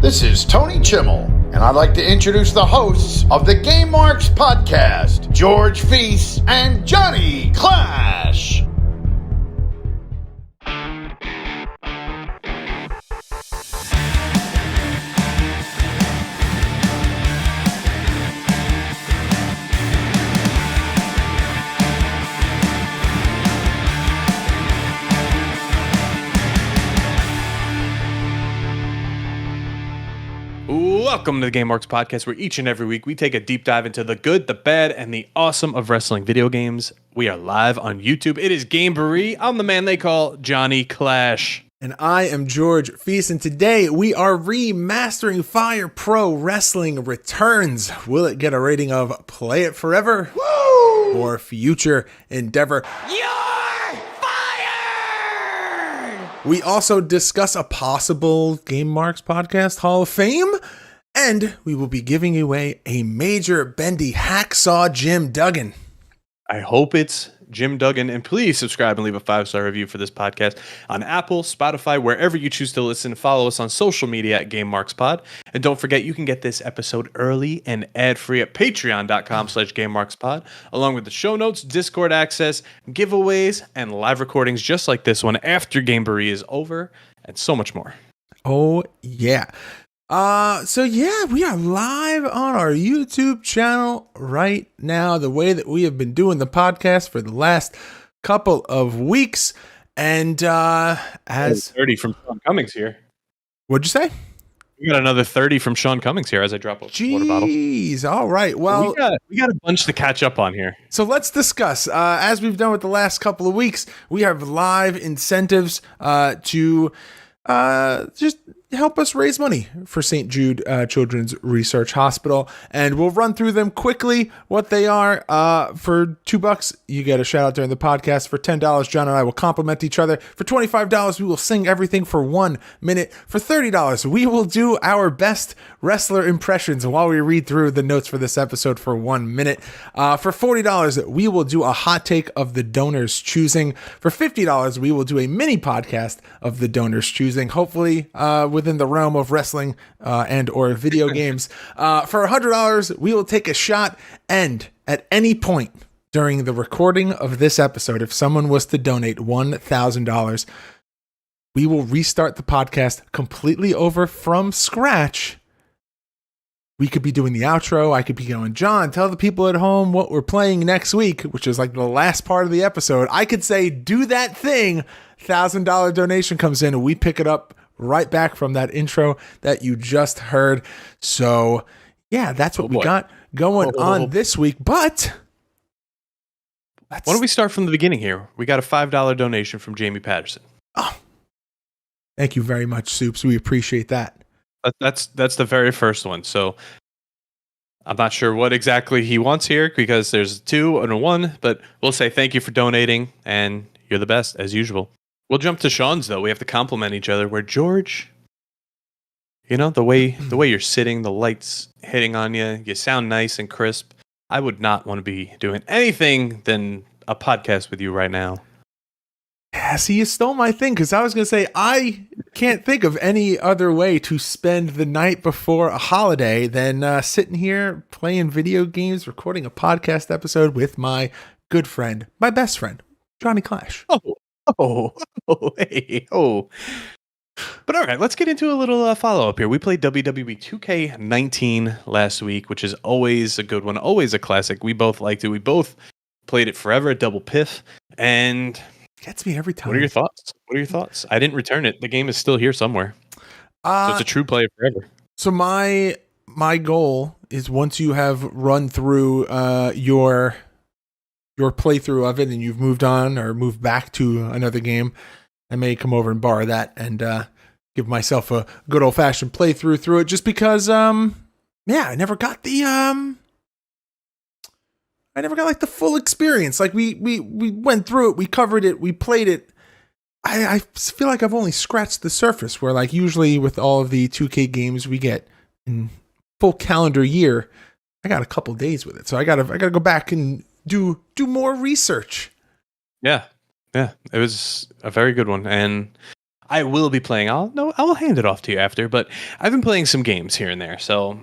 This is Tony Chimmel, and I'd like to introduce the hosts of the Game Marks podcast, George Feis and Johnny Clash. Welcome to the Game Marks podcast, where each and every week we take a deep dive into the good, the bad, and the awesome of wrestling video games. We are live on YouTube. It is Gameboree. I'm the man they call Johnny Clash. And I am George Feis, and today we are remastering Fire Pro Wrestling Returns. Will it get a rating of Play It Forever? Woo! Or Future Endeavor? You're fired! We also discuss a possible Game Marks Podcast Hall of Fame, and we will be giving away a major bendy Hacksaw Jim Duggan. I hope it's Jim Duggan, and please subscribe and leave a 5-star review for this podcast on Apple, Spotify, wherever you choose to listen. Follow us on social media at Game Marks Pod, and don't forget you can get this episode early and ad-free at patreon.com/GameMarksPod, along with the show notes, Discord access, giveaways, and live recordings just like this one after Gameboree is over, and so much more. Oh yeah. We are live on our YouTube channel right now, the way that we have been doing the podcast for the last couple of weeks. And as 30 from Sean Cummings here. What'd you say? We got another 30 from Sean Cummings here as I drop a water bottle. Jeez, all right. Well, we got a bunch to catch up on here. So let's discuss. As we've done with the last couple of weeks, we have live incentives to just help us raise money for St. Jude Children's Research Hospital, and we'll run through them quickly. What they are: for $2, you get a shout out during the podcast. For $10, John and I will compliment each other. For $25, we will sing everything for 1 minute. For $30, we will do our best wrestler impressions while we read through the notes for this episode for 1 minute. For $40, we will do a hot take of the donor's choosing. For $50, we will do a mini podcast of the donor's choosing, hopefully within the realm of wrestling and or video games. For $100, we will take a shot, and at any point during the recording of this episode, if someone was to donate $1,000, we will restart the podcast completely over from scratch. We could be doing the outro. I could be going, John, tell the people at home what we're playing next week, which is like the last part of the episode. I could say, do that thing. $1,000 donation comes in, and we pick it up right back from that intro that you just heard. So yeah, that's what we got going on this week. But why don't we start from the beginning here? We got a $5 donation from Jamie Patterson. Oh, thank you very much, Soups. We appreciate that. That's the very first one. So I'm not sure what exactly he wants here, because there's 2 and a 1, but we'll say thank you for donating, and you're the best as usual. We'll jump to Sean's, though. We have to compliment each other. Where George, you know, the way you're sitting, the lights hitting on you, you sound nice and crisp. I would not want to be doing anything than a podcast with you right now. Yeah, see, you stole my thing, because I was going to say, I can't think of any other way to spend the night before a holiday than sitting here playing video games, recording a podcast episode with my good friend, my best friend, Johnny Clash. Hey. But all right, let's get into a little follow-up here. We played WWE 2K19 last week, which is always a good one, always a classic. We both liked it. We both played it forever at Double Piff, and gets me every time. What are your thoughts? I didn't return it. The game is still here somewhere. So it's a true play forever. So my goal is, once you have run through your playthrough of it and you've moved on or moved back to another game, I may come over and borrow that and give myself a good old fashioned playthrough through it, just because I never got the like the full experience. Like we went through it, we covered it, we played it. I feel like I've only scratched the surface, where like usually with all of the 2K games we get in full calendar year, I got a couple days with it. So I gotta go back and do more research. Yeah, it was a very good one, and I will be playing. I'll hand it off to you after. But I've been playing some games here and there. So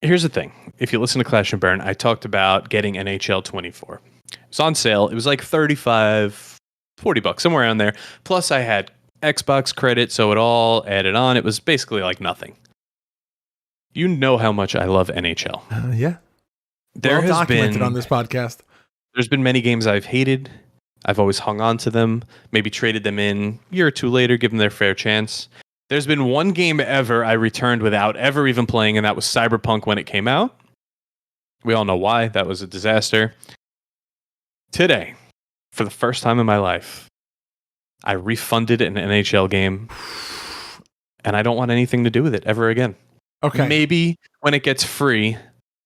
here's the thing: if you listen to Clash and Burn, I talked about getting NHL 24. It's on sale. It was like $35, $40, somewhere around there. Plus, I had Xbox credit, so it all added on. It was basically like nothing. You know how much I love NHL. Yeah. There well has documented been on this podcast. There's been many games I've hated. I've always hung on to them, maybe traded them in a year or two later, give them their fair chance. There's been one game ever I returned without ever even playing, and that was Cyberpunk when it came out. We all know why. That was a disaster. Today, for the first time in my life, I refunded an NHL game, and I don't want anything to do with it ever again. Okay. Maybe when it gets free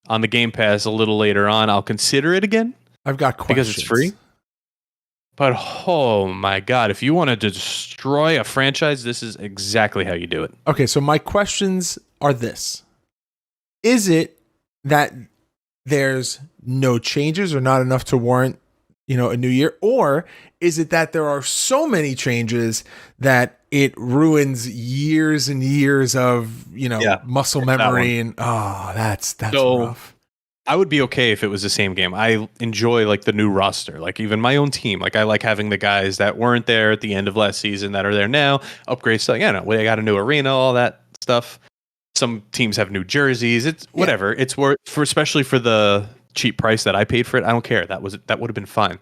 on the Game Pass a little later on, I'll consider it again. I've got questions. Because it's free. But oh my God, if you want to destroy a franchise, this is exactly how you do it. Okay, so my questions are this. Is it that there's no changes or not enough to warrant, a new year? Or is it that there are so many changes that it ruins years and years of, muscle memory and that's rough. I would be okay if it was the same game. I enjoy like the new roster, like even my own team. Like I like having the guys that weren't there at the end of last season that are there now. Upgrades, stuff. We got a new arena, all that stuff. Some teams have new jerseys. It's whatever. It's worth especially for the cheap price that I paid for it. I don't care. That would have been fine.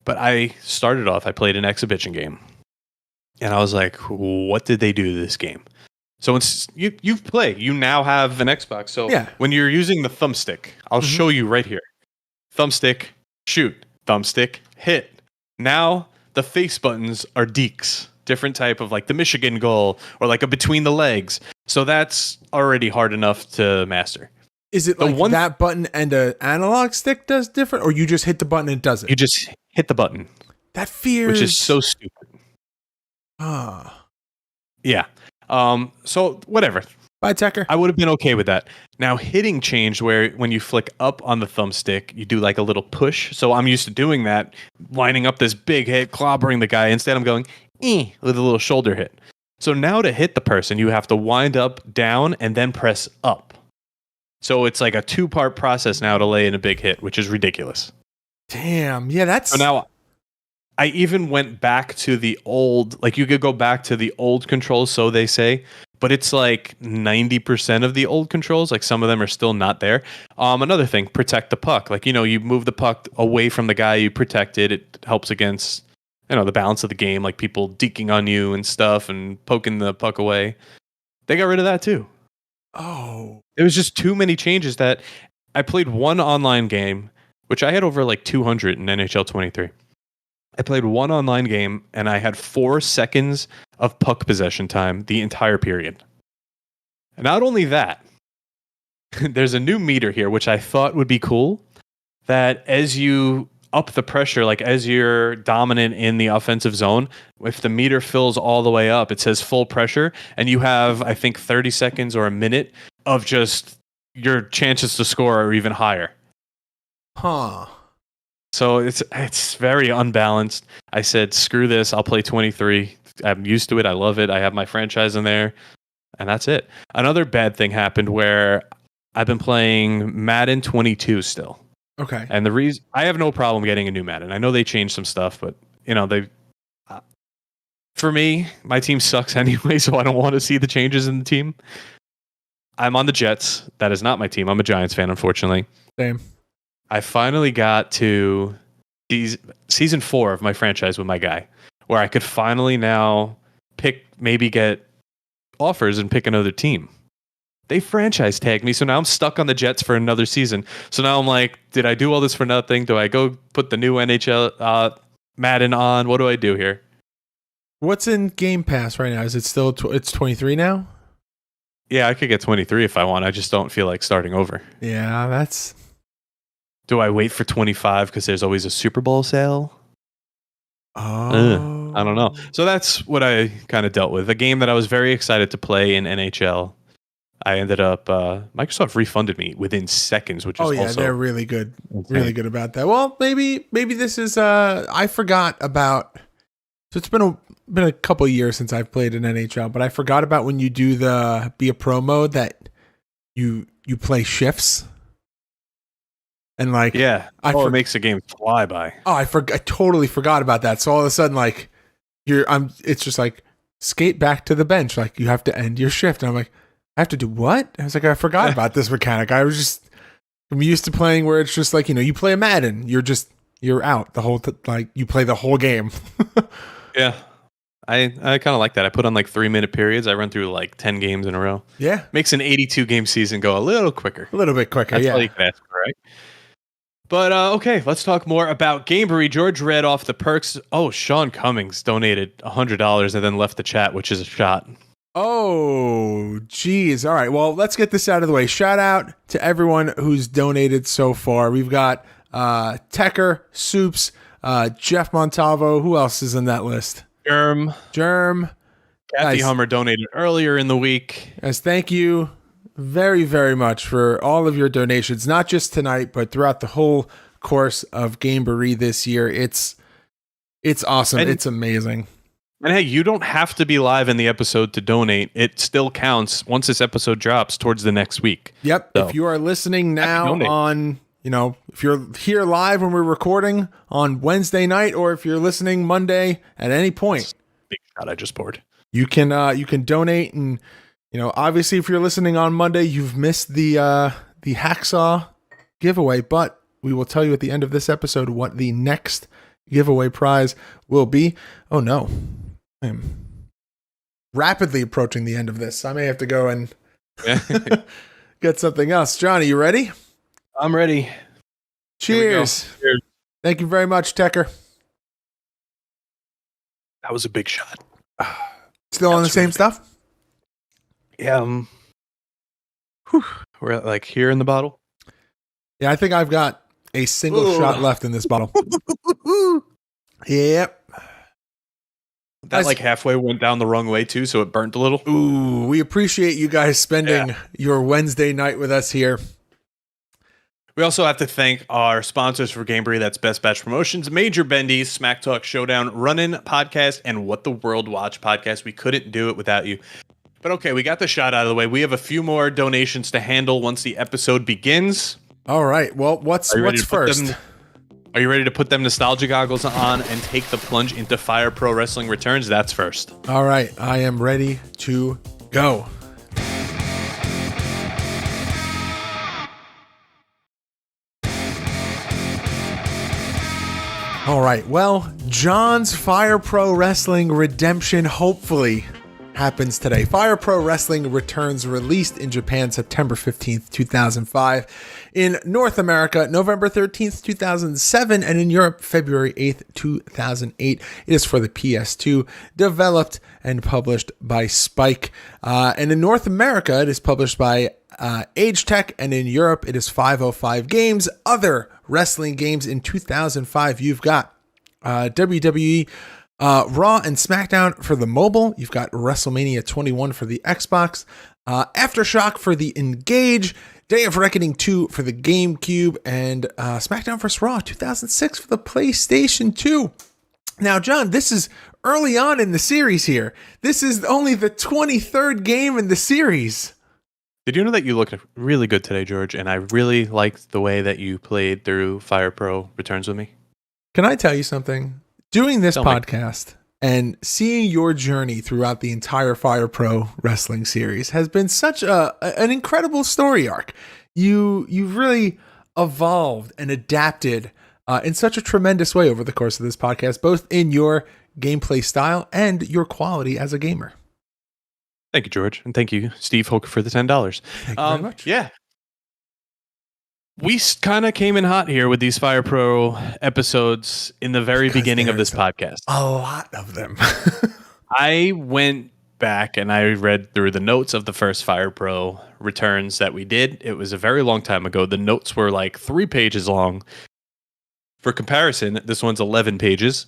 But I started off. I played an exhibition game, and I was like, "What did they do to this game?" So you play, you now have an Xbox. So when you're using the thumbstick, I'll show you right here. Thumbstick, shoot. Thumbstick, hit. Now the face buttons are deeks. Different type of like the Michigan goal or like a between the legs. So that's already hard enough to master. Is it like that button and an analog stick does different, or you just hit the button and it does it? You just hit the button. That fears... Which is so stupid. Yeah. So whatever. Bye, Tecker. I would have been okay with that. Now hitting changed where when you flick up on the thumbstick, you do like a little push. So I'm used to doing that, lining up this big hit, clobbering the guy. Instead, I'm going with a little shoulder hit. So now to hit the person, you have to wind up, down, and then press up. So it's like a 2-part process now to lay in a big hit, which is ridiculous. Damn. Yeah, that's... So now I even went back to the old, like you could go back to the old controls, so they say, but it's like 90% of the old controls. Like some of them are still not there. Another thing, protect the puck. Like, you move the puck away from the guy you protected. It helps against, the balance of the game, like people deking on you and stuff and poking the puck away. They got rid of that too. Oh. It was just too many changes that I played one online game, which I had over like 200 in NHL 23. I played one online game and I had 4 seconds of puck possession time the entire period. And not only that, there's a new meter here, which I thought would be cool, that as you up the pressure, like as you're dominant in the offensive zone, if the meter fills all the way up, it says full pressure, and you have, I think, 30 seconds or a minute of just your chances to score are even higher. Huh. So it's very unbalanced. I said, screw this. I'll play 23. I'm used to it. I love it. I have my franchise in there. And that's it. Another bad thing happened where I've been playing Madden 22 still. Okay. And the reason I have no problem getting a new Madden. I know they changed some stuff, but for me, my team sucks anyway, so I don't want to see the changes in the team. I'm on the Jets. That is not my team. I'm a Giants fan, unfortunately. Same. I finally got to season 4 of my franchise with my guy, where I could finally now maybe get offers and pick another team. They franchise tagged me, so now I'm stuck on the Jets for another season. So now I'm like, did I do all this for nothing? Do I go put the new NHL Madden on? What do I do here? What's in Game Pass right now? Is it still it's 23 now? Yeah, I could get 23 if I want. I just don't feel like starting over. Yeah, that's... Do I wait for 25 because there's always a Super Bowl sale? Oh. I don't know. So that's what I kind of dealt with. A game that I was very excited to play in NHL. I ended up, Microsoft refunded me within seconds, which is also... they're really good. Insane. Really good about that. Well, maybe this is, I forgot about So it's been a couple of years since I've played an NHL, but I forgot about when you do the Be a Pro mode that you play shifts. And like, Yeah. It makes the game fly by. Oh, I totally forgot about that. So all of a sudden, like, it's just like skate back to the bench. Like you have to end your shift. And I'm like, I have to do what? I was like, I forgot about this mechanic. I'm used to playing where it's just like, you play a Madden. You're out the whole, like you play the whole game. Yeah. I kind of like that. I put on like 3-minute periods. I run through like 10 games in a row. Yeah. Makes an 82 game season go a little quicker. A little bit quicker. That's yeah. all you can ask for, right? But okay, let's talk more about Gameberry. George read off the perks. Oh, Sean Cummings donated $100 and then left the chat, which is a shot. Oh, geez. All right. Well, let's get this out of the way. Shout out to everyone who's donated so far. We've got Tecker, Soups, Jeff Montalvo. Who else is in that list? Germ. Kathy Nice. Hummer donated earlier in the week. Yes, thank you very, very much for all of your donations, not just tonight, but throughout the whole course of Gameberry this year. It's awesome. It's amazing. And hey, you don't have to be live in the episode to donate. It still counts once this episode drops towards the next week. Yep. So, if you are listening now on, if you're here live when we're recording on Wednesday night, or if you're listening Monday at any point, big shot I just poured. You can donate, and obviously if you're listening on Monday, you've missed the Hacksaw giveaway, but we will tell you at the end of this episode what the next giveaway prize will be. Oh no. I am rapidly approaching the end of this. I may have to go and get something else. Johnny, you ready? I'm ready. Cheers. Cheers. Thank you very much, Tecker. That was a big shot. Still on the same stuff? Yeah. We're like here in the bottle. Yeah, I think I've got a single shot left in this bottle. Yep. That like halfway went down the wrong way too, so it burnt a little. Ooh, we appreciate you guys spending your Wednesday night with us here. We also have to thank our sponsors for Gameberry. That's Best Batch Promotions, Major Bendies, Smack Talk Showdown, Run-In Podcast, and What the World Watch Podcast. We couldn't do it without you. But okay, we got the shot out of the way. We have a few more donations to handle once the episode begins. All right. Well, what's first? Are you ready to put them nostalgia goggles on and take the plunge into Fire Pro Wrestling Returns? That's first. All right. I am ready to go. All right. Well, John's Fire Pro Wrestling Redemption hopefully happens today. Fire Pro Wrestling Returns, released in Japan September 15th, 2005. In North America, November 13th, 2007. And in Europe, February 8th, 2008. It is for the PS2, developed and published by Spike. And in North America, it is published by Age Tech. And in Europe, it is 505 Games. Other wrestling games in 2005, you've got WWE Raw and SmackDown for the mobile. You've got WrestleMania 21 for the Xbox, Aftershock for the Engage, Day of Reckoning 2 for the GameCube, and SmackDown vs. Raw 2006 for the PlayStation 2. Now, John, this is early on in the series here. This is only the 23rd game in the series. Did you know that you looked really good today, George? And I really liked the way that you played through Fire Pro Returns with me. Can I tell you something? Doing this podcast and seeing your journey throughout the entire Fire Pro Wrestling series has been such an incredible story arc. You've really evolved and adapted in such a tremendous way over the course of this podcast, both in your gameplay style and your quality as a gamer. Thank you, George. And thank you, Steve Hoke, for the $10. Thank you very much. Yeah. We kind of came in hot here with these Fire Pro episodes in the very beginning of this podcast. A lot of them. I went back and I read through the notes of the first Fire Pro returns that we did. It was a very long time ago. The notes were like 3 pages long. For comparison, this one's 11 pages.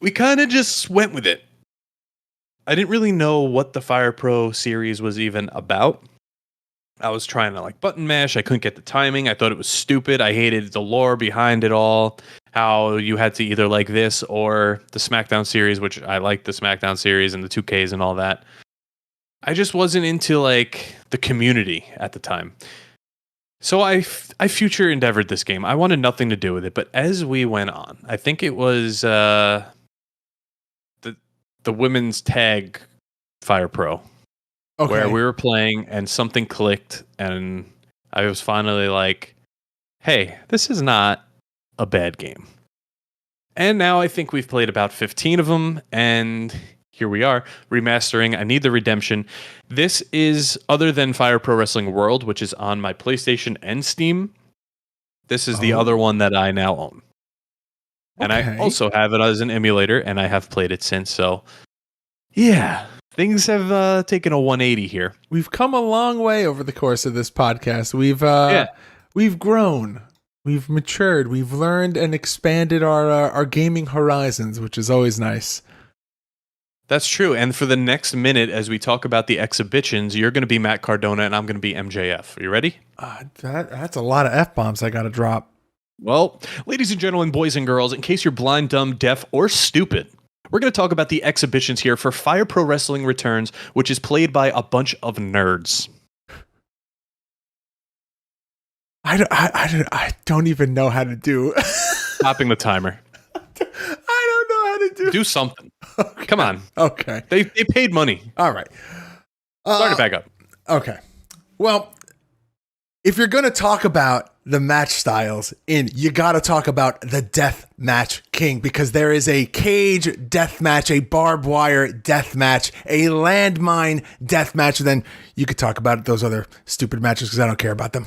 We kind of just went with it. I didn't really know what the Fire Pro series was even about. I was trying to like button mash. I couldn't get the timing. I thought it was stupid. I hated the lore behind it all. How you had to either like this or the SmackDown series, which I liked the SmackDown series and the 2Ks and all that. I just wasn't into like the community at the time. So I future endeavored this game. I wanted nothing to do with it. But as we went on, I think it was the women's tag Fire Pro. Okay. Where we were playing and something clicked and I was finally like, hey, this is not a bad game. And now I think we've played about 15 of them and here we are, remastering. I need the redemption. This is, other than Fire Pro Wrestling World, which is on my PlayStation and Steam, this is the other one that I now own. And I also have it as an emulator and I have played it since. So, yeah. Things have taken a 180 here. We've come a long way over the course of this podcast. We've grown, we've matured, we've learned and expanded our gaming horizons, which is always nice. That's true. And for the next minute, as we talk about the exhibitions, you're going to be Matt Cardona and I'm going to be MJF. Are you ready? That's a lot of F-bombs I got to drop. Well, ladies and gentlemen, boys and girls, in case you're blind, dumb, deaf, or stupid, we're going to talk about the exhibitions here for Fire Pro Wrestling Returns, which is played by a bunch of nerds. I don't even know how to do. Stopping the timer. I don't know how to do something. Okay. Come on. Okay. They paid money. All right. Start it back up. Okay. Well, if you're going to talk about the match styles you got to talk about the Death Match King, because there is a cage death match, a barbed wire death match, a landmine death match. And then you could talk about those other stupid matches because I don't care about them.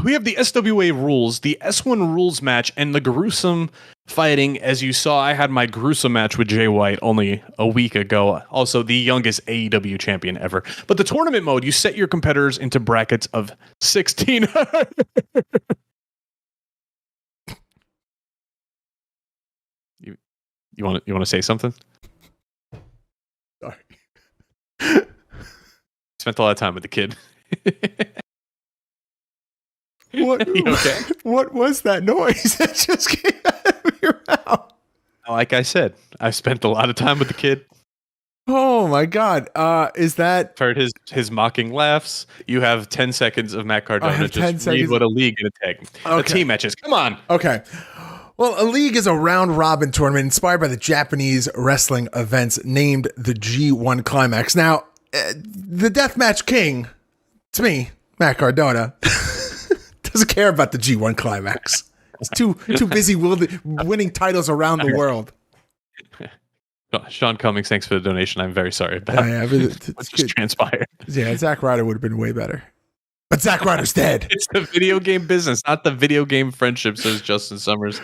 We have the SWA rules, the S1 rules match, and the gruesome fighting. As you saw, I had my gruesome match with Jay White only a week ago. Also, the youngest AEW champion ever. But the tournament mode, you set your competitors into brackets of 16. You want to say something? Sorry. Spent a lot of time with the kid. What? Okay? What was that noise that just came out of your mouth? Like I said, I spent a lot of time with the kid. Oh my God! Is that heard his mocking laughs? You have 10 seconds of Matt Cardona. Just read what a league and a tag. Okay. The team matches. Come on. Okay. Well, a league is a round-robin tournament inspired by the Japanese wrestling events named the G1 Climax. Now, the Deathmatch King, to me, Matt Cardona, doesn't care about the G1 Climax. He's too busy winning titles around the world. Sean Cummings, thanks for the donation. I'm very sorry about what just transpired. Yeah, Zack Ryder would have been way better. But Zack Ryder's dead. It's the video game business, not the video game friendship, says Justin Summers.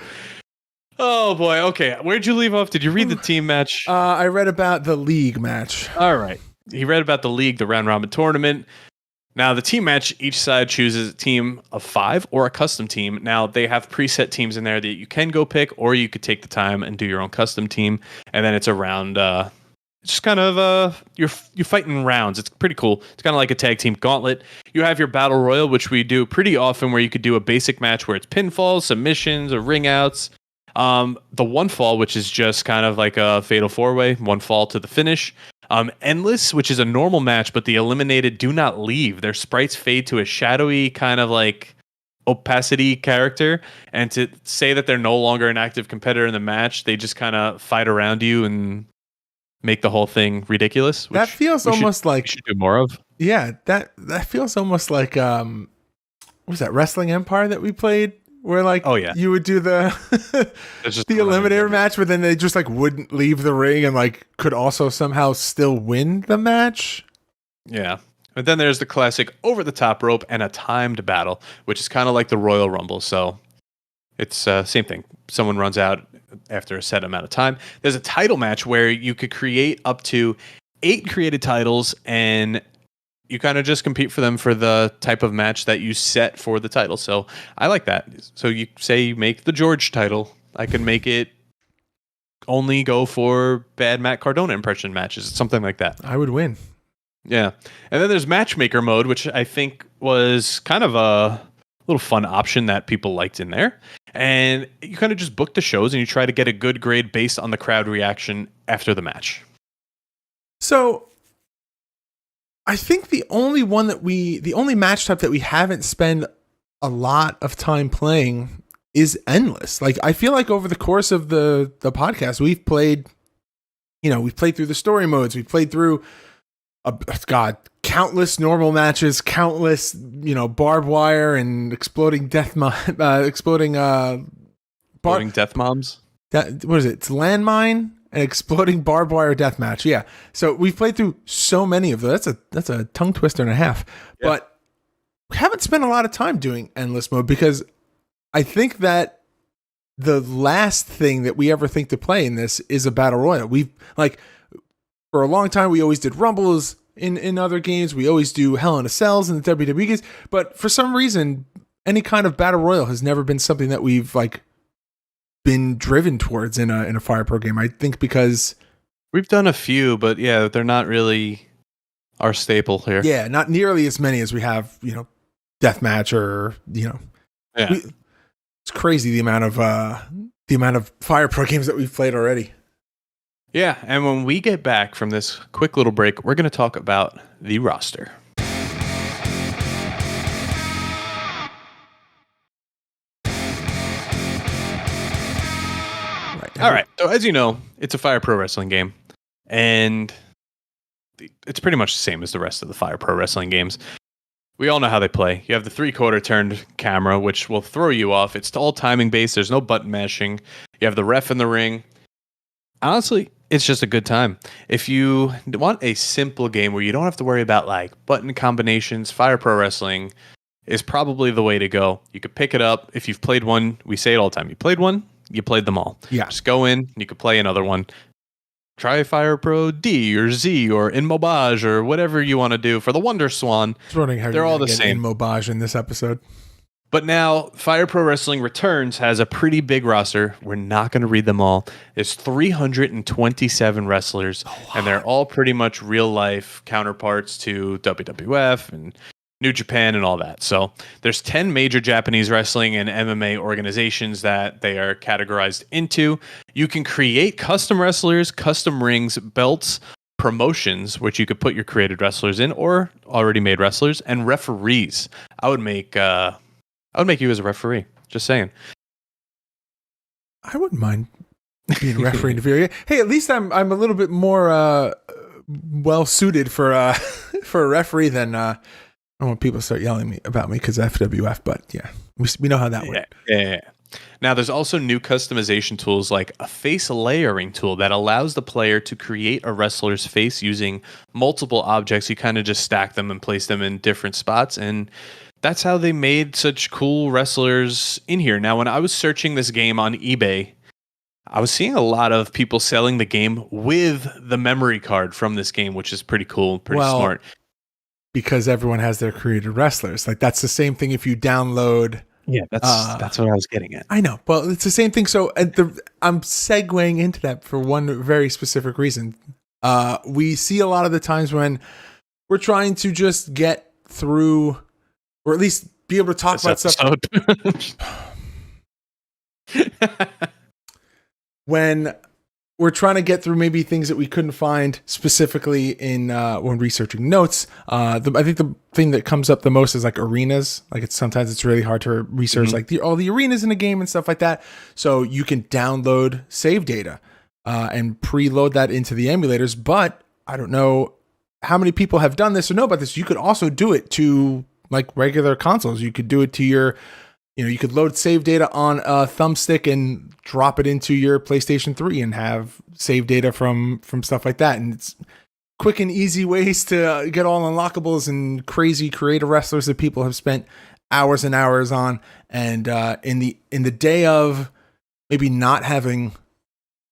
Oh, boy. Okay, where'd you leave off? Did you read the team match? I read about the league match. All right. He read about the league, the round-robin tournament. Now, the team match, each side chooses a team of 5 or a custom team. Now, they have preset teams in there that you can go pick, or you could take the time and do your own custom team. And then it's a round. It's just kind of you're fighting rounds. It's pretty cool. It's kind of like a tag team gauntlet. You have your battle royal, which we do pretty often, where you could do a basic match where it's pinfalls, submissions, or ring outs. The one fall, which is just kind of like a fatal 4-way, one fall to the finish. Endless, which is a normal match, but the eliminated do not leave. Their sprites fade to a shadowy kind of like opacity character, and to say that they're no longer an active competitor in the match, they just kind of fight around you and make the whole thing ridiculous. That feels almost like we should do more of. Yeah, that feels almost like what was that Wrestling Empire that we played? Where like you would do the the eliminator match, but then they just like wouldn't leave the ring and like could also somehow still win the match. Yeah. But then there's the classic over the top rope and a timed battle, which is kind of like the Royal Rumble. So it's same thing. Someone runs out after a set amount of time. There's a title match where you could create up to 8 created titles, and you kind of just compete for them for the type of match that you set for the title. So I like that. So you say you make the George title. I can make it only go for bad Matt Cardona impression matches, something like that. I would win. Yeah. And then there's matchmaker mode, which I think was kind of a little fun option that people liked in there. And you kind of just book the shows and you try to get a good grade based on the crowd reaction after the match. So I think the only match type that we haven't spent a lot of time playing is endless. Like, I feel like over the course of the podcast, we've played through the story modes. We've played through countless normal matches, countless, barbed wire and exploding death moms. Exploding death moms. What is it? It's landmine and exploding barbed wire death match. Yeah. So we've played through so many of those. That's a tongue twister and a half. Yeah. But we haven't spent a lot of time doing endless mode because I think that the last thing that we ever think to play in this is a battle royal. We've for a long time, we always did Rumbles in other games. We always do Hell in a Cells in the WWE games. But for some reason, any kind of battle royal has never been something that we've been driven towards in a Fire Pro game. I think because we've done a few, but yeah, they're not really our staple here. Yeah, not nearly as many as we have, deathmatch or Yeah. It's crazy the amount of Fire Pro games that we've played already. Yeah, and when we get back from this quick little break, we're going to talk about the roster. All right. So as you know, it's a Fire Pro Wrestling game, and it's pretty much the same as the rest of the Fire Pro Wrestling games. We all know how they play. You have the 3/4 turned camera, which will throw you off. It's all timing based. There's no button mashing. You have the ref in the ring. Honestly, it's just a good time. If you want a simple game where you don't have to worry about button combinations, Fire Pro Wrestling is probably the way to go. You could pick it up. If you've played one, we say it all the time. You played one, you played them all. Yeah. Just go in, and you could play another one. Try Fire Pro D or Z or Inmobage or whatever you want to do for the Wonder Swan. They're all the same. Inmobage in this episode. But now Fire Pro Wrestling Returns has a pretty big roster. We're not going to read them all. There's 327 wrestlers, and they're all pretty much real life counterparts to WWF and New Japan and all that. So there's 10 major Japanese wrestling and MMA organizations that they are categorized into. You can create custom wrestlers, custom rings, belts, promotions, which you could put your created wrestlers in or already made wrestlers, and referees. I would make you as a referee. Just saying. I wouldn't mind being a referee in the video. Hey, at least I'm a little bit more well suited for a referee than I don't want people to start yelling about me because of FWF, but yeah, we know how that works. Yeah. Now, there's also new customization tools like a face layering tool that allows the player to create a wrestler's face using multiple objects. You kind of just stack them and place them in different spots, and that's how they made such cool wrestlers in here. Now, when I was searching this game on eBay, I was seeing a lot of people selling the game with the memory card from this game, which is pretty cool, pretty smart. Because everyone has their created wrestlers. That's the same thing if you download. Yeah, that's what I was getting at. I know. Well, it's the same thing. So I'm segueing into that for one very specific reason. We see a lot of the times when we're trying to just get through, or at least be able to talk about stuff. When we're trying to get through maybe things that we couldn't find specifically in when researching notes. I think the thing that comes up the most is arenas. Sometimes it's really hard to research all the arenas in a game and stuff like that. So you can download save data and preload that into the emulators. But I don't know how many people have done this or know about this. You could also do it to regular consoles. You could do it to your. You could load save data on a thumbstick and drop it into your PlayStation 3 and have save data from stuff like that. And it's quick and easy ways to get all unlockables and crazy creative wrestlers that people have spent hours and hours on. And in the day of maybe not having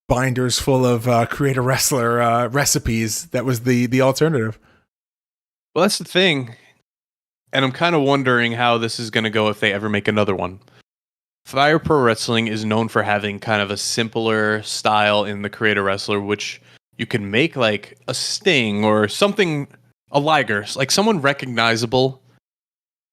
binders full of creative wrestler recipes, that was the alternative. Well, that's the thing. And I'm kind of wondering how this is going to go if they ever make another one. Fire Pro Wrestling is known for having kind of a simpler style in the Creator Wrestler, which you can make a Sting or something a Liger, like someone recognizable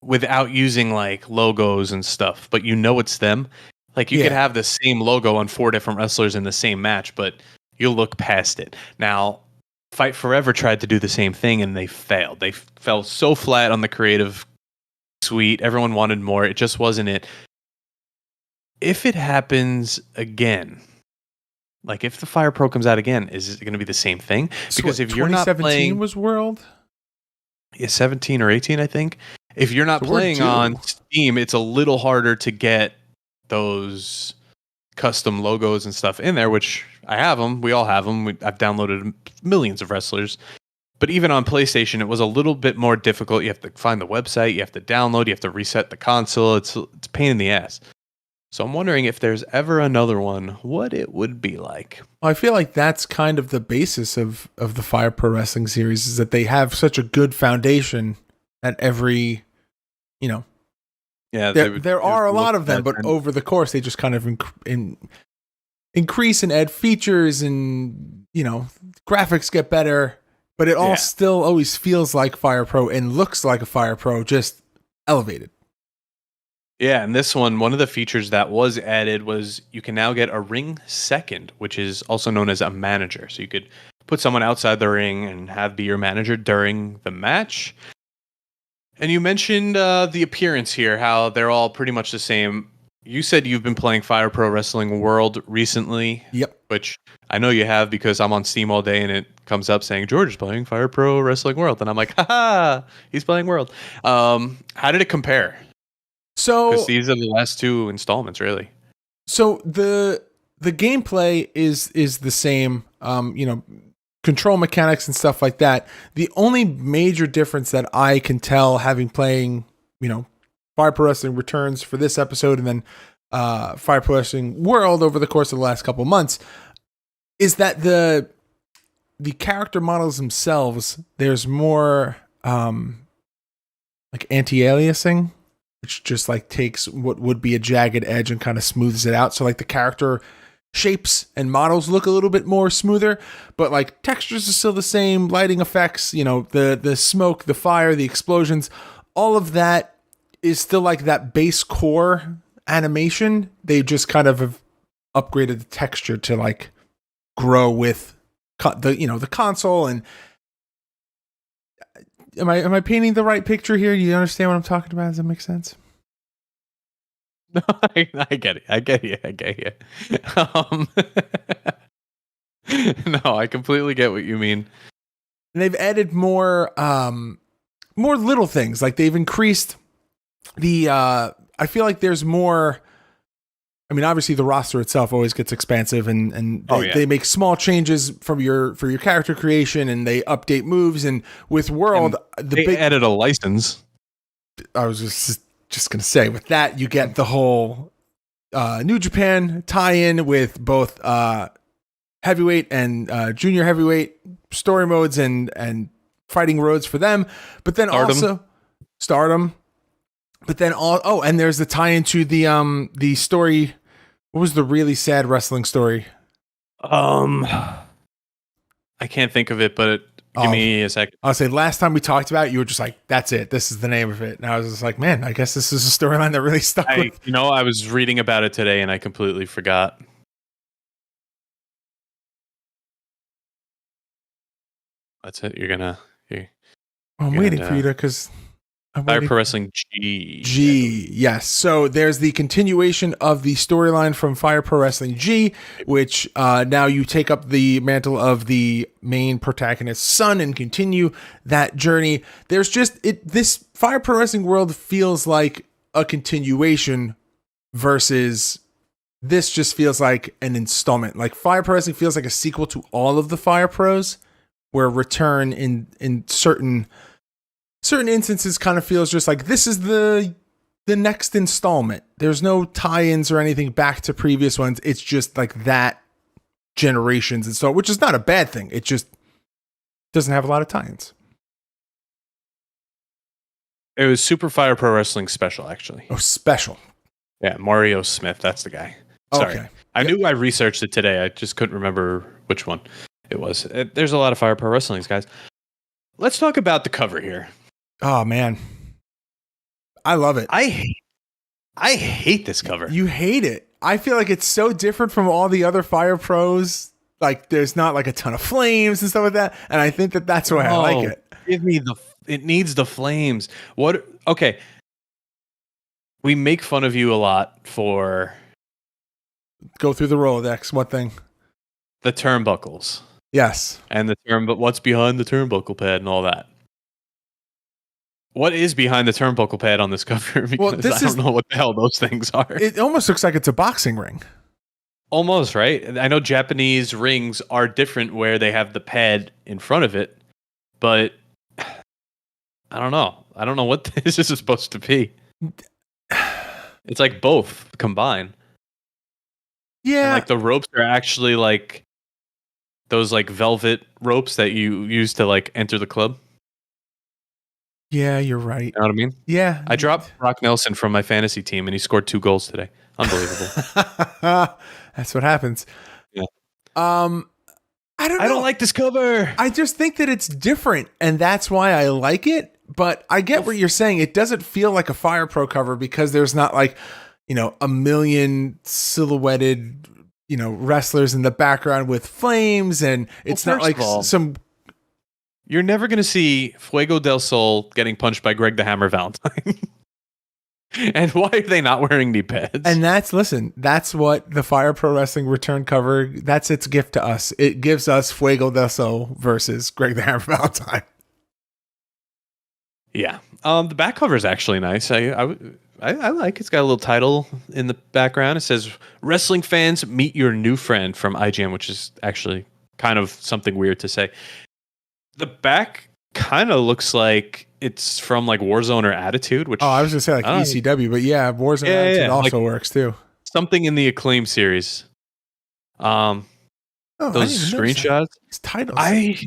without using like logos and stuff, but you know it's them. Like you could have the same logo on 4 different wrestlers in the same match, but you'll look past it. Now, Fight Forever tried to do the same thing and they failed. They fell so flat on the creative suite. Everyone wanted more. It just wasn't it. If it happens again, like if the Fire Pro comes out again, is it going to be the same thing? Because if you're not playing, was World, 17 or 18, I think. If you're not playing on Steam, it's a little harder to get those custom logos and stuff in there, which I have them. We all have them. I've downloaded millions of wrestlers. But even on PlayStation, it was a little bit more difficult. You have to find the website, you have to download, you have to reset the console. It's a pain in the ass. So I'm wondering if there's ever another one, what it would be like. Well, I feel like that's kind of the basis of the Fire Pro Wrestling series, is that they have such a good foundation at every, Yeah, there are a lot of them, but over the course they just kind of increase and add features, and graphics get better, but it all still always feels like Fire Pro and looks like a Fire Pro, just elevated. Yeah, and this one of the features that was added was you can now get a ring second, which is also known as a manager. So you could put someone outside the ring and have be your manager during the match. And you mentioned the appearance here, how they're all pretty much the same. You said you've been playing Fire Pro Wrestling World recently. Yep. Which I know you have because I'm on Steam all day and it comes up saying George is playing Fire Pro Wrestling World. And I'm like, haha, he's playing World. How did it compare? So, because these are the last 2 installments, really. So the gameplay is the same. Control mechanics and stuff like that. The only major difference that I can tell, having playing, Fire Pro Wrestling Returns for this episode, and then Fire Pro Wrestling World over the course of the last couple months, is that the character models themselves, there's more like anti-aliasing, which just like takes what would be a jagged edge and kind of smooths it out. So like the character shapes and models look a little bit more smoother, but like textures are still the same, lighting effects, the smoke, the fire, the explosions, all of that is still like that base core animation. They just kind of have upgraded the texture to like grow with the console. And am I painting the right picture here? Do you understand what I'm talking about? Does that make sense? No, I get it. I get you. No, I completely get what you mean. And they've added more little things. Like they've increased the. I feel like there's more. I mean, obviously the roster itself always gets expansive, and they make small changes from your character creation, and they update moves. And with World, they added a license. I was just gonna say, with that you get the whole New Japan tie-in with both heavyweight and junior heavyweight story modes and fighting roads for them, but then also Stardom. But then and there's the tie-in to the story. What was the really sad wrestling story? I can't think of it, but give me a second. I'll say last time we talked about it, you were just like, that's it. This is the name of it. And I was just like, man, I guess this is a storyline that really stuck with. I was reading about it today and I completely forgot. That's it. I'm waiting for you to, because Fire Pro Wrestling G. Yes. So there's the continuation of the storyline from Fire Pro Wrestling G, which now you take up the mantle of the main protagonist's son and continue that journey. There's just this Fire Pro Wrestling World feels like a continuation versus this just feels like an installment. Like Fire Pro Wrestling feels like a sequel to all of the Fire Pros, where Return in certain instances kind of feels just like this is the next installment. There's no tie-ins or anything back to previous ones. It's just like that generations and so, which is not a bad thing. It just doesn't have a lot of tie-ins. It was Super Fire Pro Wrestling Special, actually. Oh, Special. Yeah, Mario Smith. That's the guy. Sorry. Okay. I knew I researched it today. I just couldn't remember which one it was. There's a lot of Fire Pro Wrestlings, guys. let's talk about the cover here. Oh man, I love it. I hate this cover. You hate it. I feel like it's so different from all the other Fire Pros. Like there's not like a ton of flames and stuff like that. And I think that that's why I like it. Give me it needs the flames. What? Okay. We make fun of you a lot for go through the Rolodex. What thing? The turnbuckles. Yes. And but what's behind the turnbuckle pad and all that? What is behind the turnbuckle pad on this cover? Because I don't know what the hell those things are. It almost looks like it's a boxing ring. Almost, right? I know Japanese rings are different where they have the pad in front of it, but I don't know. I don't know what this is supposed to be. It's like both combined. Yeah. And like the ropes are actually like those like velvet ropes that you use to like enter the club. Yeah, you're right. You know what I mean? Yeah. I dropped Brock Nelson from my fantasy team and he scored 2 goals today. Unbelievable. That's what happens. Yeah. I don't know. I don't like this cover. I just think that it's different and that's why I like it. But I get what you're saying. It doesn't feel like a Fire Pro cover because there's not like, a million silhouetted, wrestlers in the background with flames. And it's not like some... You're never going to see Fuego del Sol getting punched by Greg the Hammer Valentine. And why are they not wearing knee pads? And that's what the Fire Pro Wrestling return cover, that's its gift to us. It gives us Fuego del Sol versus Greg the Hammer Valentine. Yeah. The back cover is actually nice. I like it's got a little title in the background. It says, "Wrestling fans, meet your new friend," from IGN, which is actually kind of something weird to say. The back kind of looks like it's from like Warzone or Attitude, which I was gonna say like ECW, but yeah, Warzone Attitude also works too. Something in the Acclaim series. Those screenshots. It's titles. I